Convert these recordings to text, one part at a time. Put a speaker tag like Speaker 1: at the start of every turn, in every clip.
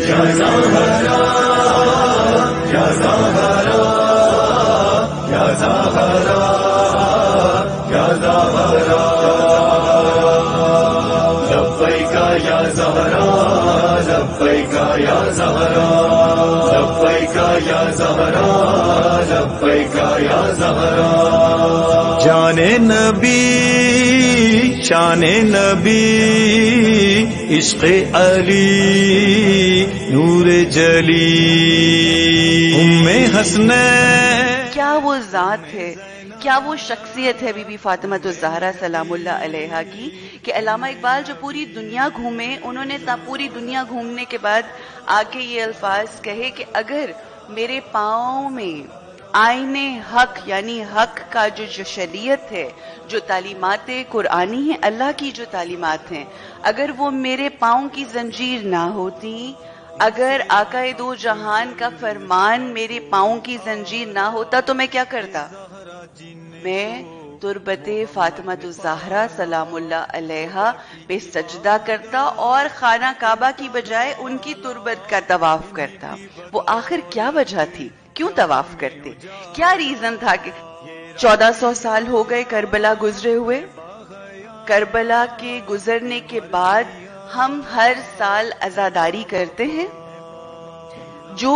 Speaker 1: یا زہرا یا زہرا یا زہرا یا زہرا لبیک یا زہرا لبیک یا زہرا لبیک یا زہرا لبیک یا زہرا جان نبی شان نبی عشق علی نور جلی ام حسنین.
Speaker 2: کیا وہ ذات ہے، کیا وہ شخصیت ہے بی بی فاطمہ الزہرا سلام اللہ علیہا کی کہ علامہ اقبال جو پوری دنیا گھومے، انہوں نے پوری دنیا گھومنے کے بعد آ کے یہ الفاظ کہے کہ اگر میرے پاؤں میں آئین حق یعنی حق کا جو شریعت ہے، جو تعلیمات قرآنی ہیں، اللہ کی جو تعلیمات ہیں، اگر وہ میرے پاؤں کی زنجیر نہ ہوتی، اگر آقا دو جہان کا فرمان میرے پاؤں کی زنجیر نہ ہوتا تو میں کیا کرتا؟ میں تربت فاطمہ الزہرا سلام اللہ علیہا پہ سجدہ کرتا اور خانہ کعبہ کی بجائے ان کی تربت کا طواف کرتا. وہ آخر کیا وجہ تھی؟ کیوں طواف کرتے؟ کیا ریزن تھا کہ 1400 سال ہو گئے کربلا گزرے ہوئے؟ کربلا کے گزرنے کے بعد ہم ہر سال عزاداری کرتے ہیں. جو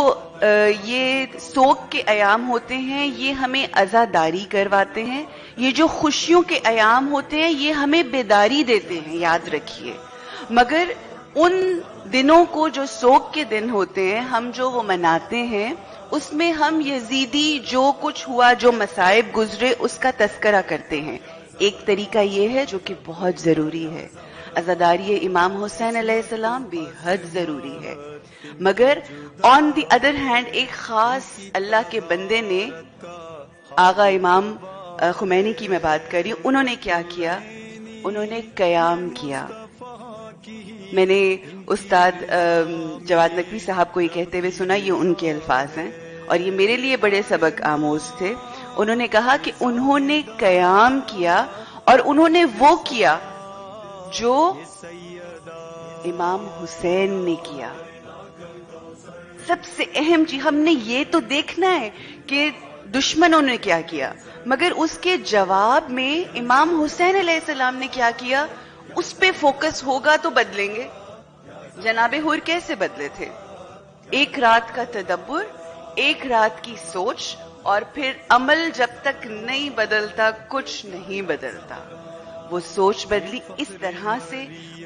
Speaker 2: یہ سوگ کے ایام ہوتے ہیں یہ ہمیں عزاداری کرواتے ہیں. یہ جو خوشیوں کے ایام ہوتے ہیں یہ ہمیں بیداری دیتے ہیں، یاد رکھیے. مگر ان دنوں کو جو سوگ کے دن ہوتے ہیں ہم جو وہ مناتے ہیں، اس میں ہم یزیدی جو کچھ ہوا، جو مصائب گزرے، اس کا تذکرہ کرتے ہیں. ایک طریقہ یہ ہے جو کہ بہت ضروری ہے، عزاداری امام حسین علیہ السلام بے حد ضروری ہے. مگر آن دی ادر ہینڈ ایک خاص اللہ کے بندے نے، آغا امام خمینی کی میں بات کر رہی ہوں، انہوں نے کیا کیا؟ انہوں نے قیام کیا. میں نے استاد جواد نقوی صاحب کو یہ کہتے ہوئے سنا، یہ ان کے الفاظ ہیں اور یہ میرے لیے بڑے سبق آموز تھے. انہوں نے کہا کہ انہوں نے قیام کیا اور انہوں نے وہ کیا جو امام حسین نے کیا. سب سے اہم چیز ہم نے یہ تو دیکھنا ہے کہ دشمنوں نے کیا کیا، مگر اس کے جواب میں امام حسین علیہ السلام نے کیا کیا، اس پہ فوکس ہوگا تو بدلیں گے. جناب حور کیسے بدلے تھے؟ ایک رات کا تدبر، ایک رات کی سوچ، اور پھر عمل جب تک نہیں بدلتا کچھ نہیں بدلتا. وہ سوچ بدلی اس طرح سے.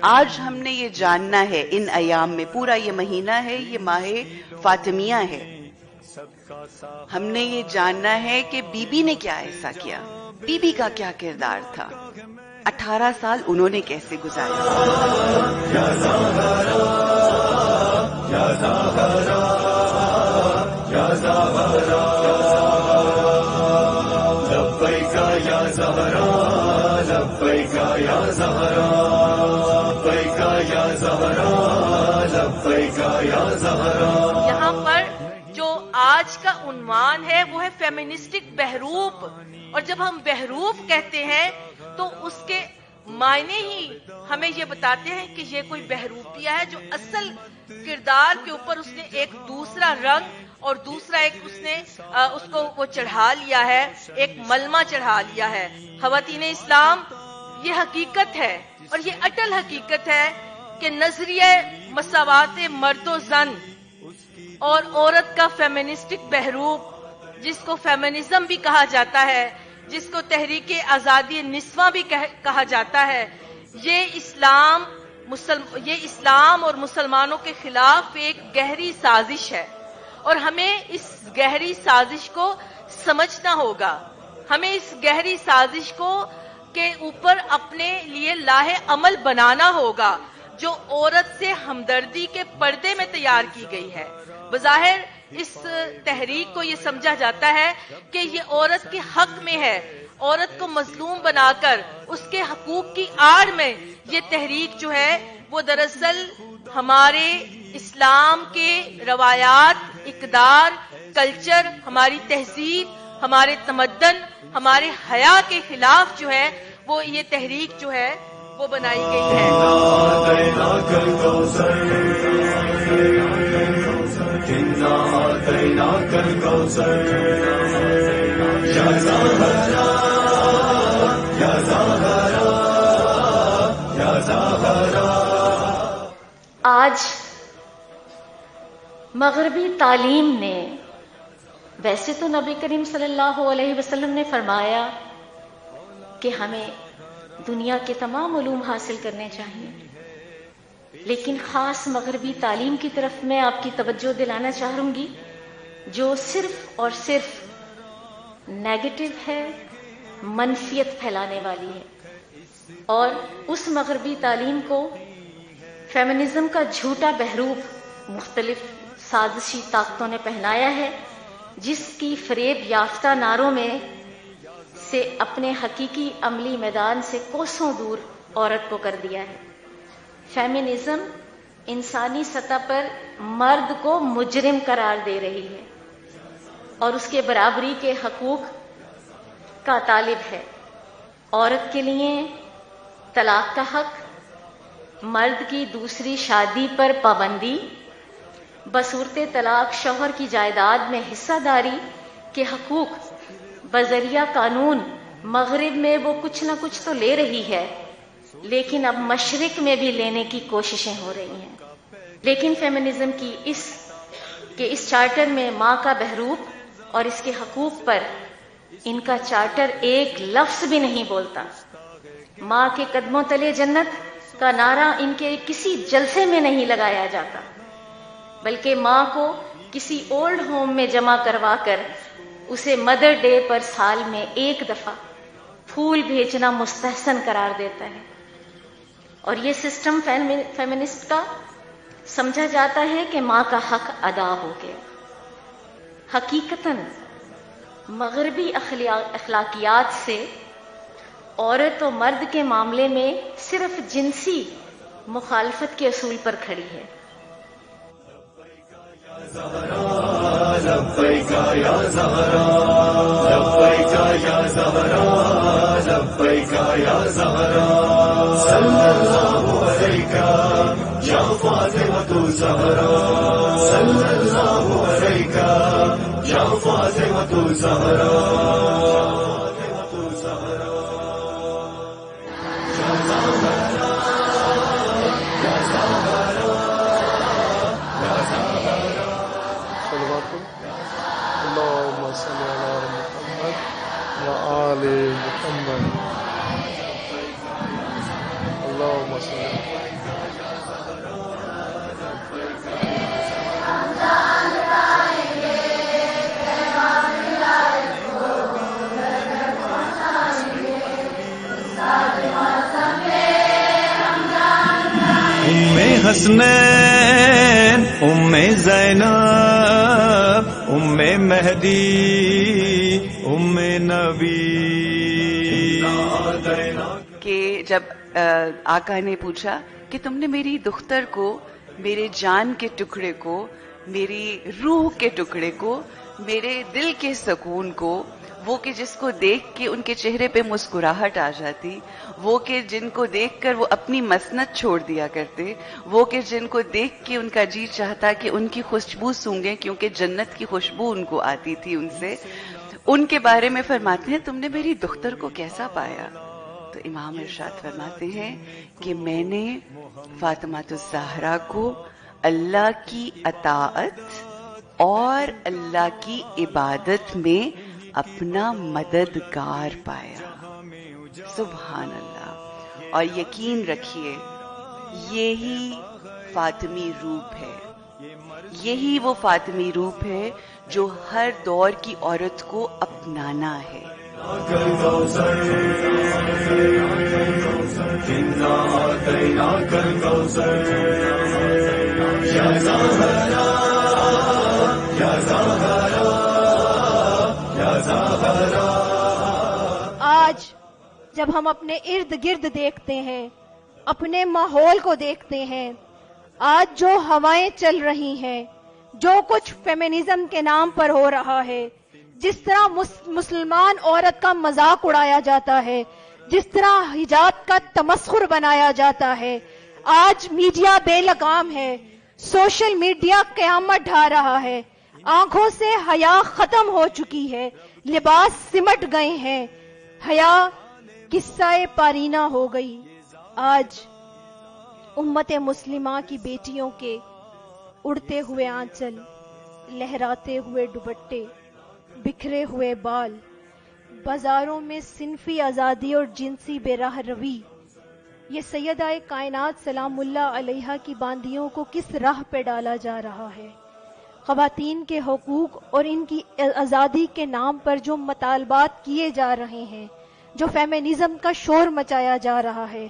Speaker 2: آج ہم نے یہ جاننا ہے ان ایام میں، پورا یہ مہینہ ہے، یہ ماہ فاطمیہ ہے، ہم نے یہ جاننا ہے کہ بی بی نے کیا ایسا کیا، بی بی کا کیا کردار تھا، 18 سال انہوں نے کیسے گزارے.
Speaker 1: یا زہرا یا زہرا یا زہرا لبیک یا زہرا لبیک یا زہرا لبیک یا زہرا لبیک یا زہرا.
Speaker 3: یہاں پر جو آج کا عنوان ہے وہ ہے فیمنسٹک بہروپ، اور جب ہم بہروپ کہتے ہیں تو اس کے معنی ہی ہمیں یہ بتاتے ہیں کہ یہ کوئی بہروپیہ ہے جو اصل کردار کے اوپر اس نے ایک دوسرا رنگ اور دوسرا ایک اس کو وہ چڑھا لیا ہے، ایک ملمہ چڑھا لیا ہے. خواتین اسلام، یہ حقیقت ہے اور یہ اٹل حقیقت ہے کہ نظریہ مساوات مرد و زن اور عورت کا فیمنسٹک بہروپ، جس کو فیمنزم بھی کہا جاتا ہے، جس کو تحریک آزادی نسواں بھی کہا جاتا ہے، یہ اسلام اور مسلمانوں کے خلاف ایک گہری سازش ہے. اور ہمیں اس گہری سازش کو سمجھنا ہوگا، ہمیں اس گہری سازش کو کے اوپر اپنے لیے لاہ عمل بنانا ہوگا جو عورت سے ہمدردی کے پردے میں تیار کی گئی ہے. بظاہر اس تحریک کو یہ سمجھا جاتا ہے کہ یہ عورت کے حق میں ہے، عورت کو مظلوم بنا کر اس کے حقوق کی آڑ میں یہ تحریک جو ہے وہ دراصل ہمارے اسلام کے روایات، اقدار، کلچر، ہماری تہذیب، ہمارے تمدن، ہمارے حیا کے خلاف جو ہے وہ یہ تحریک جو ہے وہ بنائی گئی ہے.
Speaker 1: الكوثر يا زهرا يا زهرا يا زهرا.
Speaker 4: آج مغربی تعلیم نے، ویسے تو نبی کریم صلی اللہ علیہ وسلم نے فرمایا کہ ہمیں دنیا کے تمام علوم حاصل کرنے چاہیے، لیکن خاص مغربی تعلیم کی طرف میں آپ کی توجہ دلانا چاہوں گی جو صرف اور صرف نیگیٹو ہے، منفیت پھیلانے والی ہے. اور اس مغربی تعلیم کو فیمنزم کا جھوٹا بحروب مختلف سازشی طاقتوں نے پہنایا ہے، جس کی فریب یافتہ نعروں میں سے اپنے حقیقی عملی میدان سے کوسوں دور عورت کو کر دیا ہے. فیمنزم انسانی سطح پر مرد کو مجرم قرار دے رہی ہے اور اس کے برابری کے حقوق کا طالب ہے. عورت کے لیے طلاق کا حق، مرد کی دوسری شادی پر پابندی، بصورت طلاق شوہر کی جائیداد میں حصہ داری کے حقوق بذریعہ قانون مغرب میں وہ کچھ نہ کچھ تو لے رہی ہے، لیکن اب مشرق میں بھی لینے کی کوششیں ہو رہی ہیں. لیکن فیمنزم کی اس چارٹر میں ماں کا بحروب اور اس کے حقوق پر ان کا چارٹر ایک لفظ بھی نہیں بولتا. ماں کے قدموں تلے جنت کا نعرہ ان کے کسی جلسے میں نہیں لگایا جاتا، بلکہ ماں کو کسی اولڈ ہوم میں جمع کروا کر اسے مدر ڈے پر سال میں ایک دفعہ پھول بھیجنا مستحسن قرار دیتا ہے. اور یہ سسٹم فیمنسٹ کا سمجھا جاتا ہے کہ ماں کا حق ادا ہو گیا. حقیقتاً مغربی اخلاقیات سے عورت و مرد کے معاملے میں صرف جنسی مخالفت کے اصول پر کھڑی ہے.
Speaker 1: لبيك يا زهرا لبيك يا زهرا لبيك يا زهرا صلى الله عليك يا فاطمة الزهرا صلى الله عليك يا فاطمة الزهرا
Speaker 5: اللهم صل على محمد وآل محمد. اللهم صل
Speaker 1: حسنین ام زینب ام مہدی ام نبی.
Speaker 2: کہ جب آقا نے پوچھا کہ تم نے میری دختر کو، میرے جان کے ٹکڑے کو، میری روح کے ٹکڑے کو، میرے دل کے سکون کو، وہ کہ جس کو دیکھ کے ان کے چہرے پہ مسکراہٹ آ جاتی، وہ کہ جن کو دیکھ کر وہ اپنی مسند چھوڑ دیا کرتے، وہ کہ جن کو دیکھ کے ان کا جی چاہتا کہ ان کی خوشبو سونگیں کیونکہ جنت کی خوشبو ان کو آتی تھی ان سے، ان کے بارے میں فرماتے ہیں تم نے میری دختر کو کیسا پایا؟ تو امام ارشاد فرماتے ہیں کہ میں نے فاطمہ الزہرا کو اللہ کی اطاعت اور اللہ کی عبادت میں اپنا مددگار پایا. سبحان اللہ. اور یقین رکھیے یہی فاطمی روپ ہے، یہی وہ فاطمی روپ ہے جو ہر دور کی عورت کو اپنانا ہے.
Speaker 6: آج جب ہم اپنے ارد گرد دیکھتے ہیں، اپنے ماحول کو دیکھتے ہیں، آج جو ہوائیں چل رہی ہیں، جو کچھ فیمنزم کے نام پر ہو رہا ہے، جس طرح مسلمان عورت کا مذاق اڑایا جاتا ہے، جس طرح حجاب کا تمسخر بنایا جاتا ہے، آج میڈیا بے لگام ہے، سوشل میڈیا قیامت ڈھا رہا ہے. آنکھوں سے حیا ختم ہو چکی ہے، لباس سمٹ گئے ہیں، حیا قصہ پارینہ ہو گئی۔ آج امت مسلمہ کی بیٹیوں کے اڑتے ہوئے آنچل، لہراتے ہوئے دوپٹے، بکھرے ہوئے بال، بازاروں میں صنفی آزادی اور جنسی بے راہ روی، یہ سیدہ کائنات سلام اللہ علیہا کی باندیوں کو کس راہ پہ ڈالا جا رہا ہے؟ خواتین کے حقوق اور ان کی آزادی کے نام پر جو مطالبات کیے جا رہے ہیں، جو فیمنزم کا شور مچایا جا رہا ہے،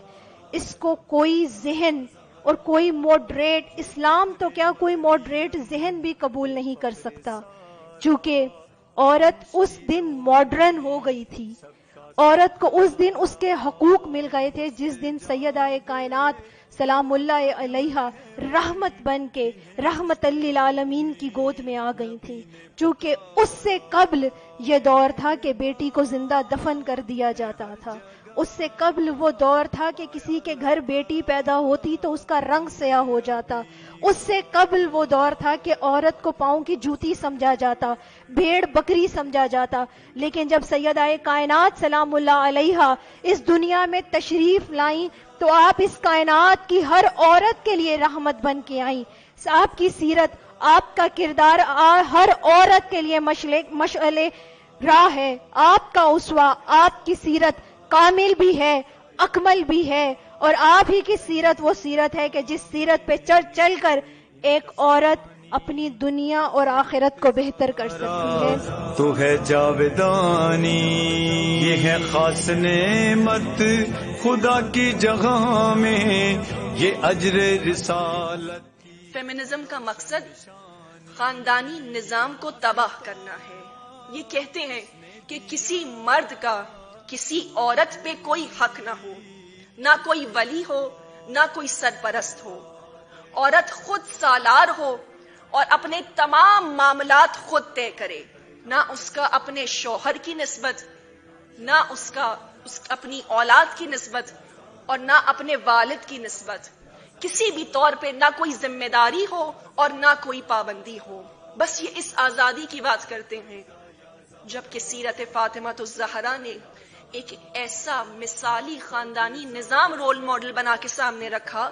Speaker 6: اس کو کوئی ذہن اور کوئی موڈریٹ، اسلام تو کیا کوئی موڈریٹ ذہن بھی قبول نہیں کر سکتا، چونکہ عورت اس دن ماڈرن ہو گئی تھی، عورت کو اس دن اس کے حقوق مل گئے تھے جس دن سیدہ کائنات سلام اللہ علیہا رحمت بن کے رحمت للعالمین کی گود میں آ گئی تھی، چونکہ اس سے قبل یہ دور تھا کہ بیٹی کو زندہ دفن کر دیا جاتا تھا، اس سے قبل وہ دور تھا کہ کسی کے گھر بیٹی پیدا ہوتی تو اس کا رنگ سیاہ ہو جاتا، اس سے قبل وہ دور تھا کہ عورت کو پاؤں کی جوتی سمجھا جاتا، بھیڑ بکری سمجھا جاتا، لیکن جب سیدہ کائنات سلام اللہ علیہا اس دنیا میں تشریف لائیں تو آپ اس کائنات کی ہر عورت کے لیے رحمت بن کے آئیں۔ آپ کی سیرت، آپ کا کردار ہر عورت کے لیے مشعل راہ ہے، آپ کا اسوہ، آپ کی سیرت کامل بھی ہے، اکمل بھی ہے، اور آپ ہی کی سیرت وہ سیرت ہے کہ جس سیرت پہ چل کر ایک عورت اپنی دنیا اور آخرت کو بہتر کر سکتی ہے۔
Speaker 1: تو ہے جاودانی، یہ ہے خاص نعمت خدا کی جگہ میں، یہ اجر رسالت۔
Speaker 3: فیمنزم کا مقصد خاندانی نظام کو تباہ کرنا ہے۔ یہ کہتے ہیں کہ کسی مرد کا کسی عورت پہ کوئی حق نہ ہو، نہ کوئی ولی ہو، نہ کوئی سرپرست ہو، عورت خود سالار ہو اور اپنے تمام معاملات خود طے کرے، نہ اس کا اپنے شوہر کی نسبت، نہ اس کا اپنی اولاد کی نسبت، اور نہ اپنے والد کی نسبت، کسی بھی طور پہ نہ کوئی ذمہ داری ہو اور نہ کوئی پابندی ہو۔ بس یہ اس آزادی کی بات کرتے ہیں، جبکہ سیرت فاطمہ الزہرا نے ایک ایسا مثالی خاندانی نظام رول ماڈل بنا کے سامنے رکھا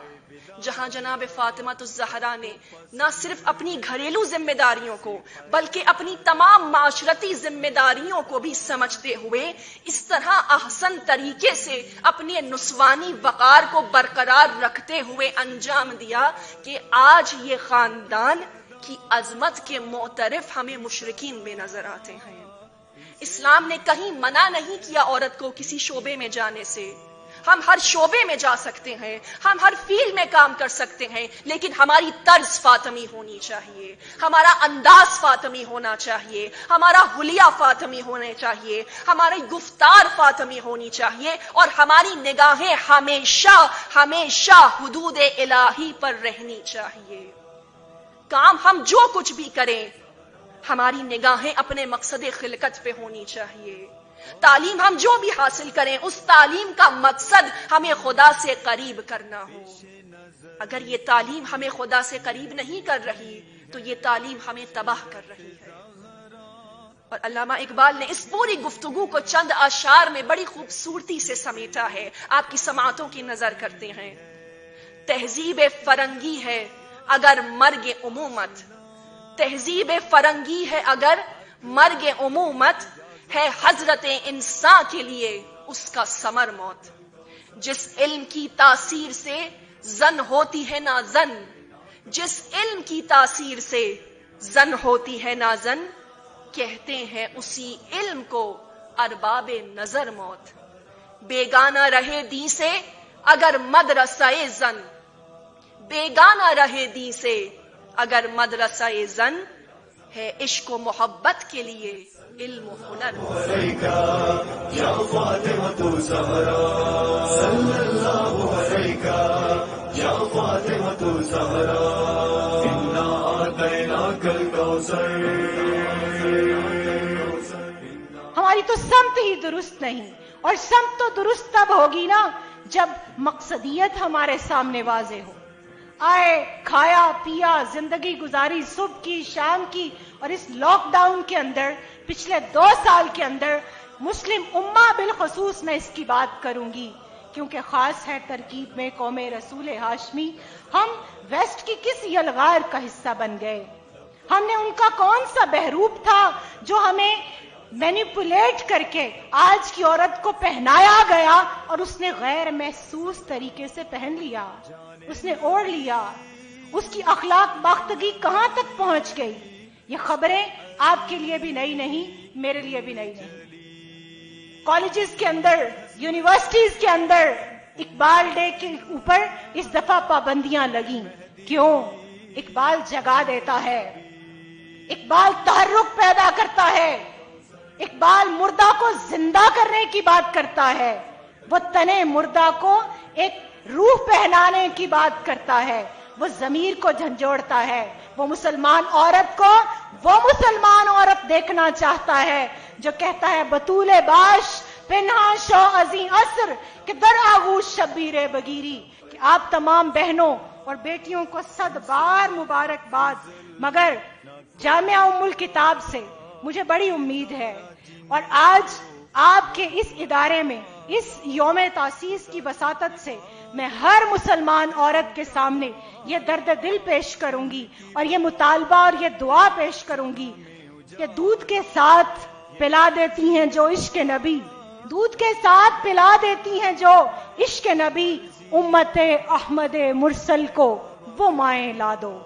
Speaker 3: جہاں جناب فاطمہ الزہرا نے نہ صرف اپنی گھریلو ذمہ داریوں کو بلکہ اپنی تمام معاشرتی ذمہ داریوں کو بھی سمجھتے ہوئے اس طرح احسن طریقے سے اپنے نسوانی وقار کو برقرار رکھتے ہوئے انجام دیا کہ آج یہ خاندان کی عظمت کے معترف ہمیں مشرکین میں نظر آتے ہیں۔ اسلام نے کہیں منع نہیں کیا عورت کو کسی شعبے میں جانے سے، ہم ہر شعبے میں جا سکتے ہیں، ہم ہر فیلڈ میں کام کر سکتے ہیں، لیکن ہماری طرز فاطمی ہونی چاہیے، ہمارا انداز فاطمی ہونا چاہیے، ہمارا حلیہ فاطمی ہونے چاہیے، ہماری گفتار فاطمی ہونی چاہیے، اور ہماری نگاہیں ہمیشہ ہمیشہ حدود الہی پر رہنی چاہیے۔ کام ہم جو کچھ بھی کریں، ہماری نگاہیں اپنے مقصد خلقت پہ ہونی چاہیے۔ تعلیم ہم جو بھی حاصل کریں، اس تعلیم کا مقصد ہمیں خدا سے قریب کرنا ہو۔ اگر یہ تعلیم ہمیں خدا سے قریب نہیں کر رہی تو یہ تعلیم ہمیں تباہ کر رہی ہے۔ اور علامہ اقبال نے اس پوری گفتگو کو چند اشعار میں بڑی خوبصورتی سے سمیٹا ہے، آپ کی سماعتوں کی نظر کرتے ہیں۔ تہذیب فرنگی ہے اگر مرگ عمومت، تہذیب فرنگی ہے اگر مرگ عمومت، ہے حضرت انسان کے لیے اس کا ثمر موت۔ جس علم کی تاثیر سے زن ہوتی ہے نا زن، جس علم کی تاثیر سے زن ہوتی ہے نا زن، کہتے ہیں اسی علم کو ارباب نظر موت۔ بیگانہ رہے دین سے اگر مدرسہ زن، بیگانہ رہے دین سے اگر مدرسہ زن، ہے عشق و محبت کے لیے علم و ہنر۔
Speaker 1: یا فاطمۃ الزہرا صلی اللہ علیکہ، یا فاطمۃ الزہرا انا اعطیناک الکوثر۔
Speaker 7: ہماری تو سمت ہی درست نہیں، اور سمت تو درست تب ہوگی نا جب مقصدیت ہمارے سامنے واضح ہو۔ آئے, کھایا پیا, زندگی گزاری صبح کی شام کی, اور اس لاک ڈاؤن کے اندر پچھلے 2 سال کے اندر مسلم امہ بالخصوص میں اس کی بات کروں گی, کیونکہ خاص ہے ترکیب میں قوم رسول ہاشمی. ہم ویسٹ کی کس یلغار کا حصہ بن گئے؟ ہم نے ان کا کون سا بہروپ تھا جو ہمیں مینیپولیٹ کر کے آج کی عورت کو پہنایا گیا اور اس نے غیر محسوس طریقے سے پہن لیا, اس نے اوڑھ لیا. اس کی اخلاق باختگی کہاں تک پہنچ گئی؟ یہ خبریں آپ کے لیے بھی نئی نہیں, میرے لیے بھی نئی نہیں. کالجز کے اندر, یونیورسٹیز کے اندر اقبال ڈے کے اوپر اس دفعہ پابندیاں لگیں. کیوں؟ اقبال جگا دیتا ہے, اقبال تحرک پیدا کرتا ہے, اقبال مردہ کو زندہ کرنے کی بات کرتا ہے, وہ تنے مردہ کو ایک روح پہنانے کی بات کرتا ہے, وہ ضمیر کو جھنجھوڑتا ہے. وہ مسلمان عورت کو وہ مسلمان عورت دیکھنا چاہتا ہے جو کہتا ہے بطول باش پنہا شو ازیں عصر کہ در آغوش شبیر بگیری. کہ آپ تمام بہنوں اور بیٹیوں کو 100 بار مبارکباد. مگر جامعہ ام الکتاب سے مجھے بڑی امید ہے, اور آج آپ کے اس ادارے میں اس یوم تاسیس کی وساطت سے میں ہر مسلمان عورت کے سامنے یہ درد دل پیش کروں گی اور یہ مطالبہ اور یہ دعا پیش کروں گی کہ دودھ کے ساتھ پلا دیتی ہیں جو عشق نبی, دودھ کے ساتھ پلا دیتی ہیں جو عشق نبی, امت احمد مرسل کو وہ مائیں لا دو.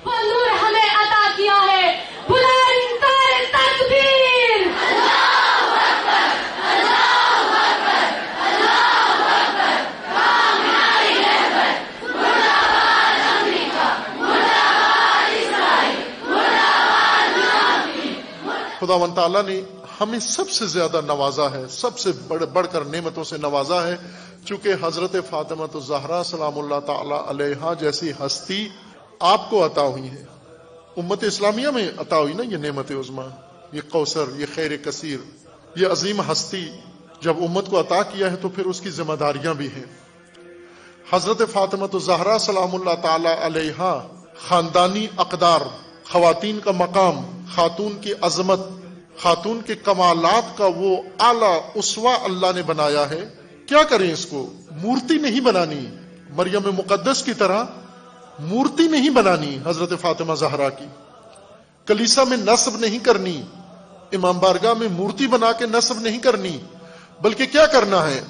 Speaker 8: وہ نور ہمیں عطا کیا ہے, بلند تار تکبیر, اللہ اکبر, اللہ اکبر, اللہ اکبر, کامیابی رہبر, مرداباد امریکہ, مرداباد اسرائیل, مرداباد نامی.
Speaker 5: خداوند تعالیٰ نے ہمیں سب سے زیادہ نوازا ہے, سب سے بڑھ کر نعمتوں سے نوازا ہے, چونکہ حضرت فاطمہ الزہرا سلام اللہ تعالی علیہا جیسی ہستی آپ کو عطا ہوئی ہے. امت اسلامیہ میں عطا ہوئی نا یہ نعمت عظمیٰ, یہ کوثر, یہ خیر کثیر, یہ عظیم ہستی جب امت کو عطا کیا ہے تو پھر اس کی ذمہ داریاں بھی ہیں. حضرت فاطمہ الزہرا سلام اللہ تعالی علیہا خاندانی اقدار, خواتین کا مقام, خاتون کی عظمت, خاتون کے کمالات کا وہ اعلیٰ اسوہ اللہ نے بنایا ہے. کیا کریں اس کو؟ مورتی نہیں بنانی, مریم مقدس کی طرح مورتی نہیں بنانی حضرت فاطمہ زہرا کی, کلیسا میں نصب نہیں کرنی, امام بارگاہ میں مورتی بنا کے نصب نہیں کرنی, بلکہ کیا کرنا ہے؟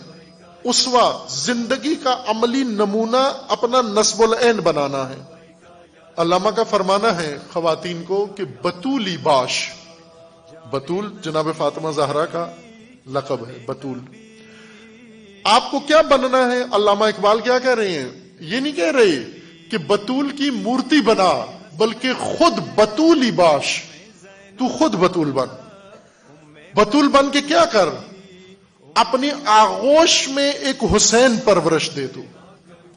Speaker 5: اسوہ, زندگی کا عملی نمونہ اپنا نصب العین بنانا ہے. علامہ کا فرمانا ہے خواتین کو کہ بطولی باش, بطول جناب فاطمہ زہرا کا لقب ہے, بطول. آپ کو کیا بننا ہے؟ علامہ اقبال کیا کہہ رہے ہیں؟ یہ نہیں کہہ رہے کہ بطول کی مورتی بنا, بلکہ خود بطولی باش, تو خود بطول بن. بطول بن کے کیا کر؟ اپنی آغوش میں ایک حسین پرورش دے تو,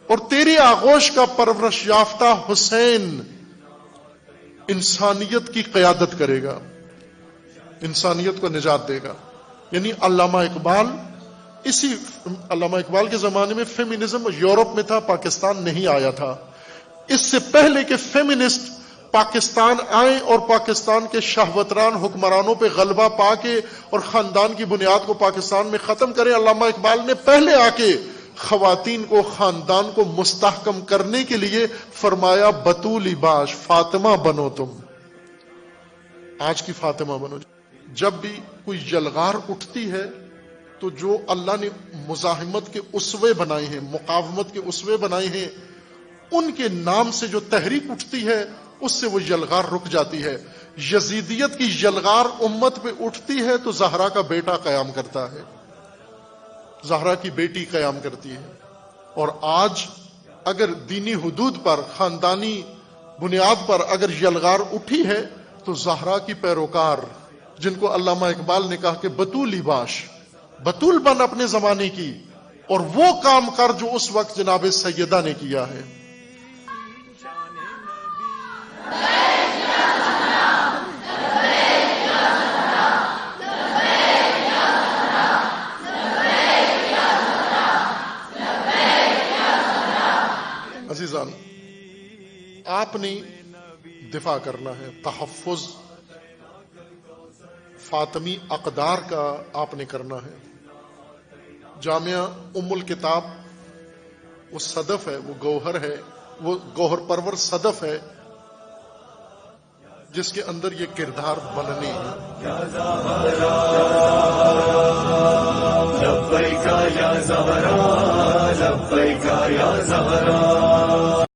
Speaker 5: اور تیری آغوش کا پرورش یافتہ حسین انسانیت کی قیادت کرے گا, انسانیت کو نجات دے گا. یعنی علامہ اقبال کے زمانے میں فیمنزم یورپ میں تھا, پاکستان نہیں آیا تھا. اس سے پہلے کہ فیمنسٹ پاکستان آئیں اور پاکستان کے شہوتران حکمرانوں پہ غلبہ پا کے اور خاندان کی بنیاد کو پاکستان میں ختم کریں, علامہ اقبال نے پہلے آ کے خواتین کو, خاندان کو مستحکم کرنے کے لیے فرمایا بطولی باش, فاطمہ بنو تم, آج کی فاطمہ بنو. جب بھی کوئی یلغار اٹھتی ہے تو جو اللہ نے مزاحمت کے اسوے بنائے ہیں, مقاومت کے اسوے بنائے ہیں, ان کے نام سے جو تحریک اٹھتی ہے اس سے وہ یلغار رک جاتی ہے. یزیدیت کی یلغار امت پہ اٹھتی ہے تو زہرا کا بیٹا قیام کرتا ہے, زہرا کی بیٹی قیام کرتی ہے. اور آج اگر دینی حدود پر, خاندانی بنیاد پر اگر یلغار اٹھی ہے تو زہرا کی پیروکار, جن کو علامہ اقبال نے کہا کہ بطولی باش, بطول بن اپنے زمانے کی, اور وہ کام کر جو اس وقت جناب سیدہ نے کیا ہے. عزیزان, اپنی دفاع کرنا ہے، تحفظ فاطمی اقدار کا آپ نے کرنا ہے۔ جامعہ ام الکتاب وہ صدف ہے، وہ گوہر ہے، وہ گوہر پرور صدف ہے جس کے اندر یہ کردار بننے ہیں۔
Speaker 1: لبیک یا زہرا، لبیک یا زہرا،